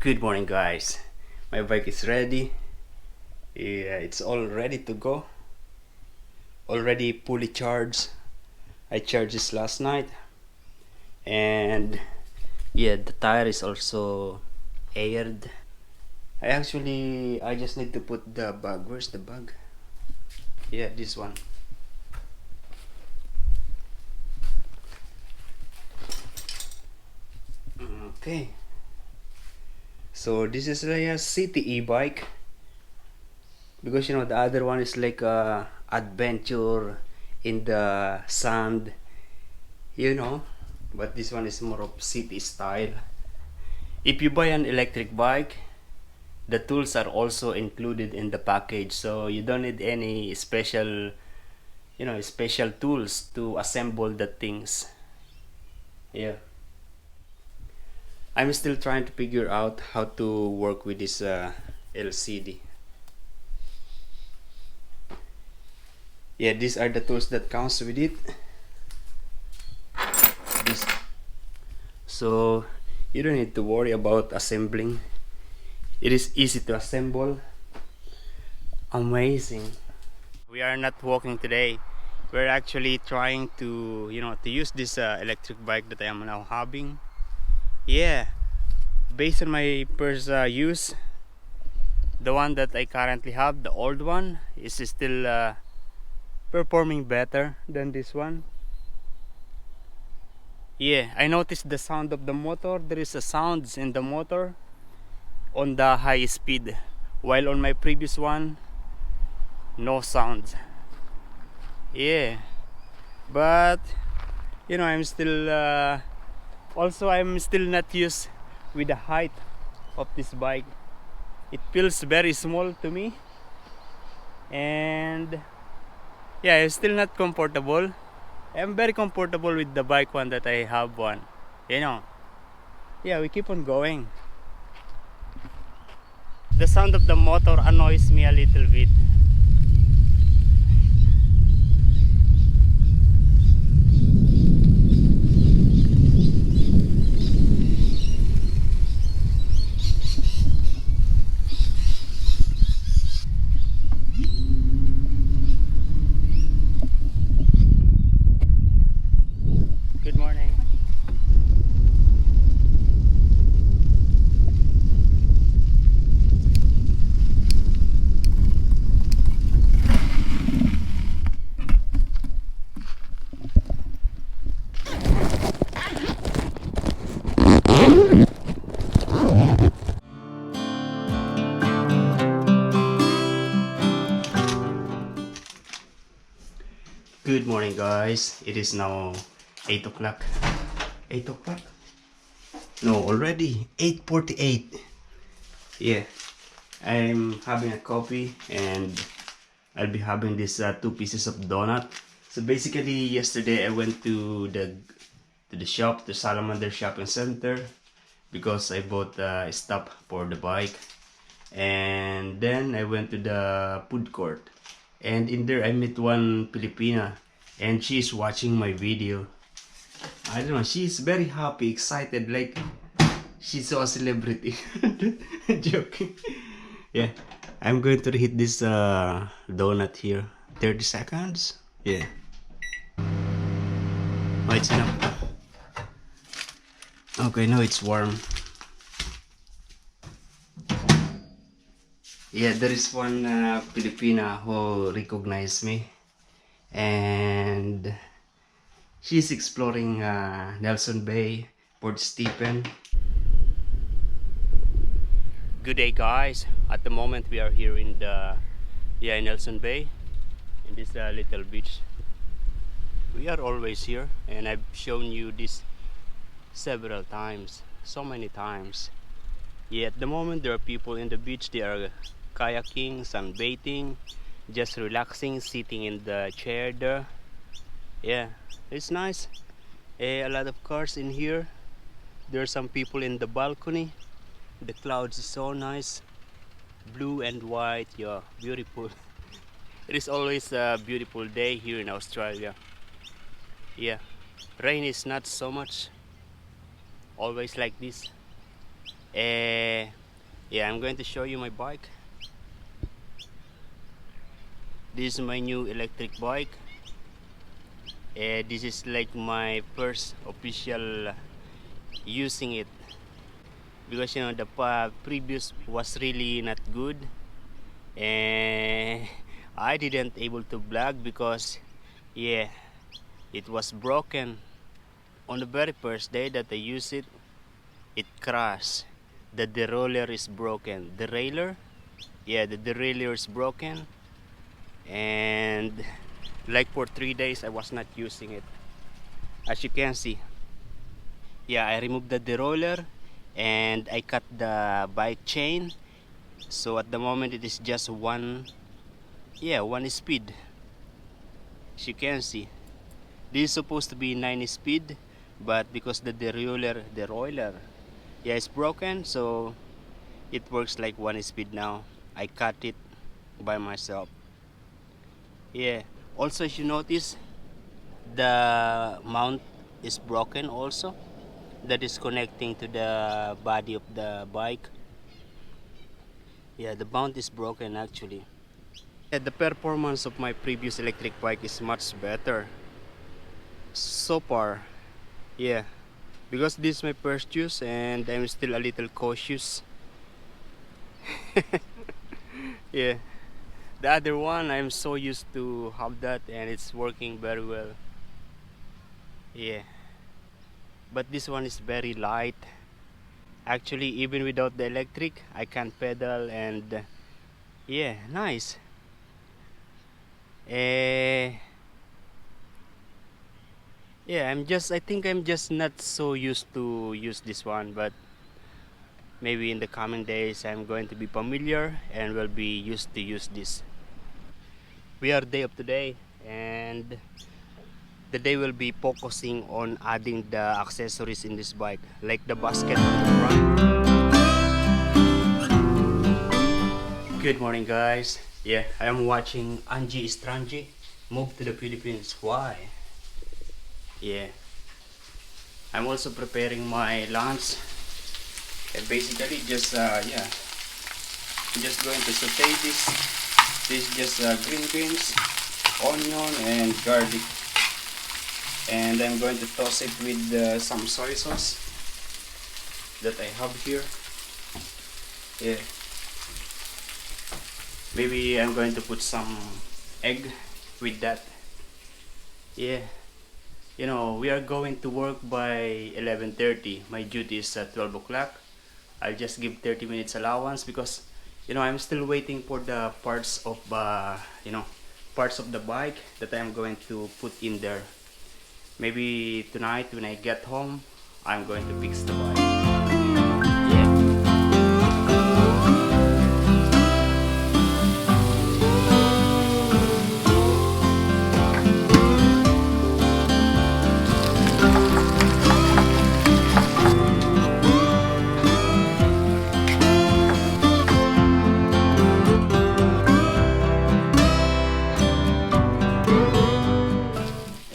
Good morning, guys. My bike is ready. Yeah, it's all ready to go. Already fully charged. I charged this last night, and yeah, the tire is also aired. I just need to put the bag. Where's the bag? Yeah, this one. Okay. So this is a city e-bike, because the other one is like a adventure in the sand, you know but this one is more of city style. If you buy an electric bike, the tools are also included in the package, so you don't need any special tools to assemble the things. Yeah, I'm still trying to figure out how to work with this LCD. Yeah, these are the tools that comes with it. This So you don't need to worry about assembling. It is easy to assemble. Amazing. We are not walking today. We're actually trying to use this electric bike that I am now having. Yeah, based on my first use, the one that I currently have, the old one, is still performing better than this one. Yeah, I noticed the sound of the motor. There is a sounds in the motor on the high speed, while on my previous one, no sounds. Yeah, but I'm still I'm still not used with the height of this bike. It feels very small to me, and yeah, I'm still not comfortable. I'm very comfortable with the bike one that I have one. You know, yeah, we keep on going. The sound of the motor annoys me a little bit. Good morning. Good morning, guys. It is now 8 o'clock. 8 o'clock? No, already 8:48. Yeah, I'm having a coffee, and I'll be having this two pieces of donut. So basically, yesterday I went to the shop, the Salamander Shopping Center, because I bought stuff for the bike, and then I went to the food court, and in there I met one Filipina, and she's watching my video. I don't know, she's very happy, excited, like she's so a celebrity. Joking. Yeah, I'm going to hit this donut here. 30 seconds. Yeah. Oh, it's enough. Okay, now it's warm. Yeah, there is one Filipina who recognized me, and she's exploring Nelson Bay, Port Stephen. Good day, guys. At the moment we are here in in Nelson Bay, in this little beach. We are always here, and I've shown you this several times, so many times. Yeah, at the moment there are people in the beach. They are kayaking, sunbathing, just relaxing, sitting in the chair there. Yeah, it's nice. A lot of cars in here. There are some people in the balcony. The clouds is so nice, blue and white. Yeah, beautiful. It is always a beautiful day here in Australia. Yeah, rain is not so much always like this. Yeah, I'm going to show you my bike. This is my new electric bike. This is like my first official using it, because you know the previous was really not good, and I didn't able to vlog because yeah, it was broken. On the very first day that I used it, it crashed. The derailleur is broken. Derailleur? Yeah, the derailleur is broken, and like for 3 days I was not using it. As you can see, yeah, I removed the derailleur and I cut the bike chain, so at the moment it is just one, yeah, one speed. As you can see, this is supposed to be 9 speed, but because the derailleur, yeah, it's broken, so it works like one speed now. I cut it by myself. Yeah, also if you notice, the mount is broken also, that is connecting to the body of the bike. Yeah, the mount is broken actually. Yeah, the performance of my previous electric bike is much better so far. Yeah, because this is my first use and I'm still a little cautious. Yeah, the other one I'm so used to have that and it's working very well. Yeah, but this one is very light. Actually, even without the electric, I can pedal and yeah, nice. Eh, yeah, I think I'm just not so used to use this one, but maybe in the coming days I'm going to be familiar and will be used to use this. We are day of today, and the day will be focusing on adding the accessories in this bike, like the basket on the front. Good morning, guys. Yeah, I am watching Angie Strange move to the Philippines. Why? Yeah, I'm also preparing my lunch. And basically, just yeah, I'm just going to saute this. This is just green beans, onion, and garlic. And I'm going to toss it with some soy sauce that I have here. Yeah. Maybe I'm going to put some egg with that. Yeah. You know, we are going to work by 11:30. My duty is at 12 o'clock. I'll just give 30 minutes allowance because, you know, I'm still waiting for the parts of, you know, parts of the bike that I'm going to put in there. Maybe tonight when I get home, I'm going to fix the bike. Yeah.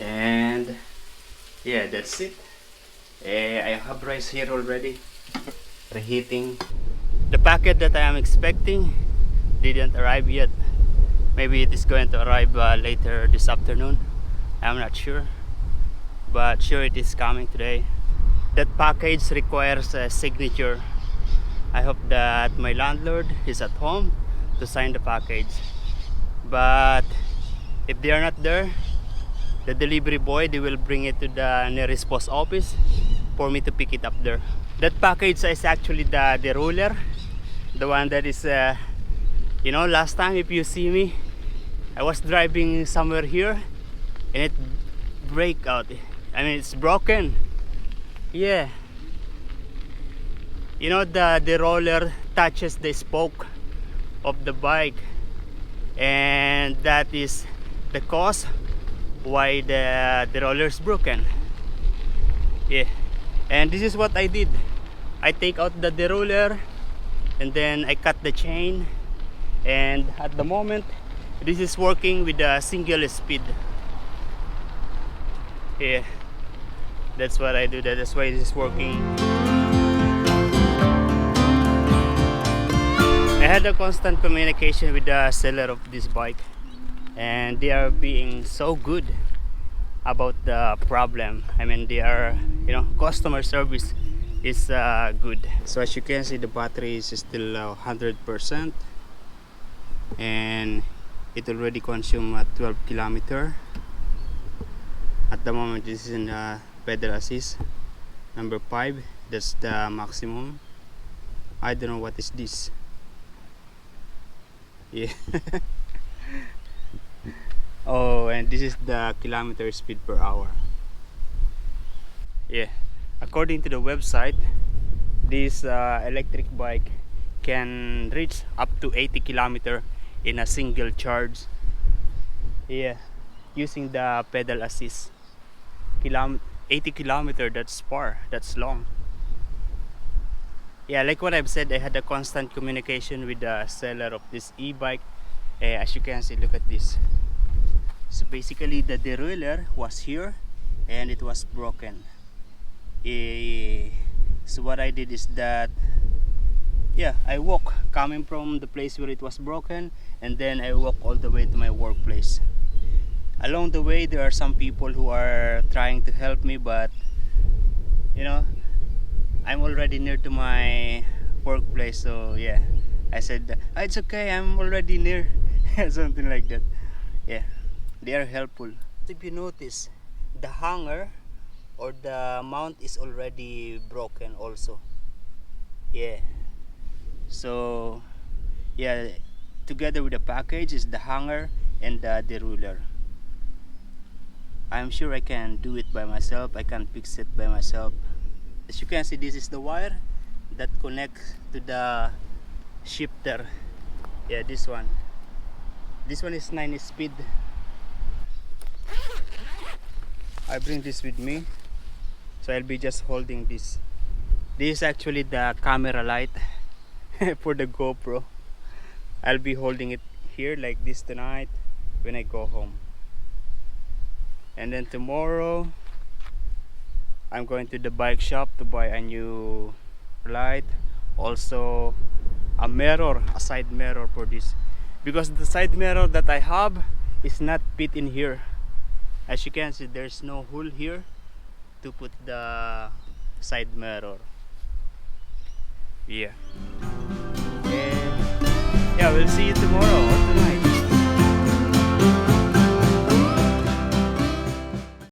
And yeah, that's it. I have rice here already, reheating. The packet that I am expecting didn't arrive yet. Maybe it is going to arrive later this afternoon. I'm not sure, but sure it is coming today. That package requires a signature. I hope that my landlord is at home to sign the package. But if they are not there, the delivery boy, they will bring it to the nearest post office for me to pick it up there. That package is actually the roller, the one that is you know, last time if you see me, I was driving somewhere here and it break out. I mean, it's broken. Yeah, you know, the roller touches the spoke of the bike, and that is the cause why the roller is broken. Yeah, and this is what I did. I take out the roller and then I cut the chain, and at the moment this is working with a single speed. Yeah, that's what I do. That's why this is working. had a constant communication with the seller of this bike, and they are being so good about the problem. I mean, they are, customer service is good. So as you can see, the battery is still 100%, and it already consumed 12 kilometer. At the moment, this is in pedal assist number 5. That's the maximum. I don't know what is this. Yeah. Oh, and this is the kilometer speed per hour. Yeah, according to the website, this electric bike can reach up to 80 kilometer in a single charge. Yeah, using the pedal assist. 80 kilometer, that's far, that's long. Yeah, like what I've said, I had a constant communication with the seller of this e-bike. As you can see, look at this. So basically the derailleur was here and it was broken. So what I did is that, yeah, I walk coming from the place where it was broken, and then I walk all the way to my workplace. Along the way there are some people who are trying to help me, but I'm already near to my workplace, so yeah, I said, it's okay, I'm already near. Something like that. Yeah, they are helpful. If you notice, the hanger or the mount is already broken also. Yeah, so yeah, together with the package is the hanger and the derailleur. I'm sure I can do it by myself. I can fix it by myself. As you can see, this is the wire that connects to the shifter. Yeah, this one is 9 speed. I bring this with me, so I'll be just holding this. This is actually the camera light for the GoPro. I'll be holding it here like this tonight when I go home, and then tomorrow I'm going to the bike shop to buy a new light, also a mirror, a side mirror for this, because the side mirror that I have is not fit in here. As you can see, there's no hole here to put the side mirror. Yeah, and yeah, we'll see you tomorrow or tonight.